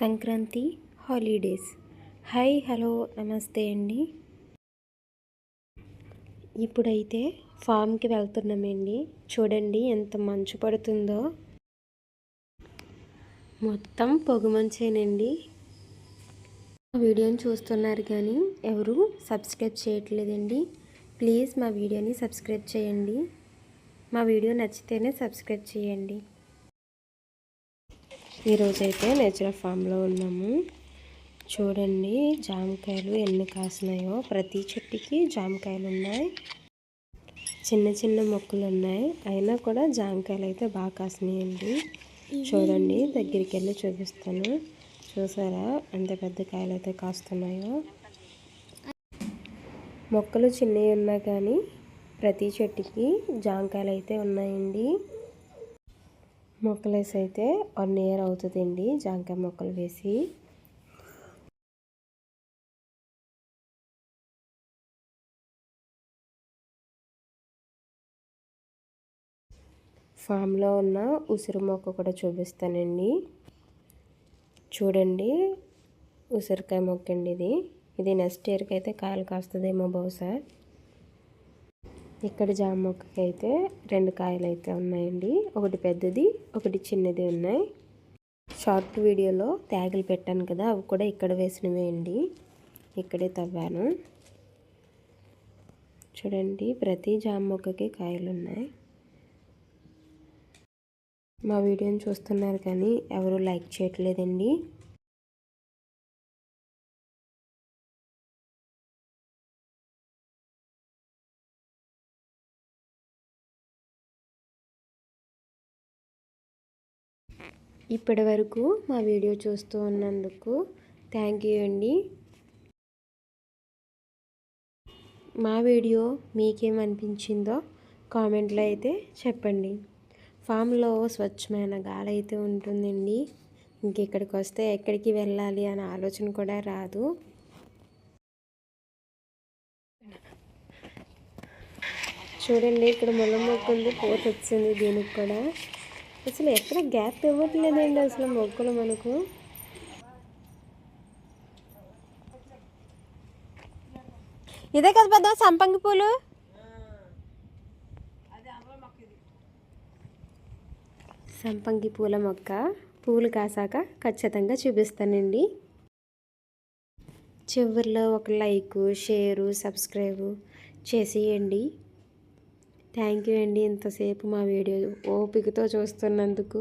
Sankranti holidays. Hi hello నమస్తే అండి. ఇప్పుడైతే ఫామ్కి వెళ్తున్నామండి. చూడండి ఎంత మంచు పడుతుందో. మొత్తం పొగమంచేనండి. వీడియోని చూస్తున్నారు కానీ ఎవరు సబ్స్క్రైబ్ చేయట్లేదండి. ప్లీజ్ మా వీడియోని సబ్స్క్రైబ్ చేయండి. మా వీడియో నచ్చితేనే సబ్స్క్రైబ్ చేయండి. ఈరోజైతే నేచురల్ ఫామ్లో ఉన్నాము. చూడండి జామకాయలు ఎన్ని కాసినాయో. ప్రతి చెట్టుకి జామకాయలు ఉన్నాయి. చిన్న చిన్న మొక్కలు ఉన్నాయి, అయినా కూడా జామకాయలు అయితే బాగా కాసినాయండి. చూడండి దగ్గరికి వెళ్ళి చూపిస్తాను. చూసారా ఎంత పెద్ద కాయలు అయితే కాస్తున్నాయో. మొక్కలు చిన్నవి ఉన్నా కానీ ప్రతి చెట్టుకి జామకాయలు అయితే ఉన్నాయండి. మొక్కలు వేసి అయితే 1 year అవుతుందండి జామకాయ మొక్కలు వేసి. ఫామ్లో ఉన్న ఉసిరి మొక్క కూడా చూపిస్తానండి. చూడండి ఉసిరికాయ మొక్క అండి ఇది నెక్స్ట్ ఇయర్కి అయితే కాయలు కాస్తుందేమో బహుశా. ఇక్కడ జామ మొక్కకి అయితే 2 కాయలు అయితే ఉన్నాయండి. ఒకటి పెద్దది, ఒకటి చిన్నది ఉన్నాయి. షార్ట్ వీడియోలో ట్యాగులు పెట్టాను కదా, అవి కూడా ఇక్కడ వేసినవే అండి. ఇక్కడే తవ్వాను. చూడండి ప్రతి జామ మొక్కకి కాయలు ఉన్నాయి. మా వీడియోని చూస్తున్నారు కానీ ఎవరు లైక్ చేయట్లేదండి. ఇప్పటి వరకు మా వీడియో చూస్తూ ఉన్నందుకు థ్యాంక్ యూ అండి. మా వీడియో మీకేమనిపించిందో కామెంట్లో అయితే చెప్పండి. ఫామ్లో స్వచ్ఛమైన గాలి అయితే ఉంటుందండి. ఇంకెక్కడికి వస్తే ఎక్కడికి వెళ్ళాలి అనే ఆలోచన కూడా రాదు. చూడండి ఇక్కడ ముళ్ళ మొక్క ఉంది, పూత వచ్చింది దీనికి కూడా. అసలు ఎక్కడ గ్యాప్ ఇవ్వట్లేదండి అసలు మొక్కలు మనకు. ఇదే కదా పెద్ద సంపంగి పూలు. సంపంగి పూల మొక్క పూలు కాసాక ఖచ్చితంగా చూపిస్తానండి. చివరిలో ఒక లైక్, షేరు, సబ్స్క్రైబ్ చేసేయండి. థ్యాంక్ యూ అండి ఇంతసేపు మా వీడియో ఓపికతో చూస్తున్నందుకు.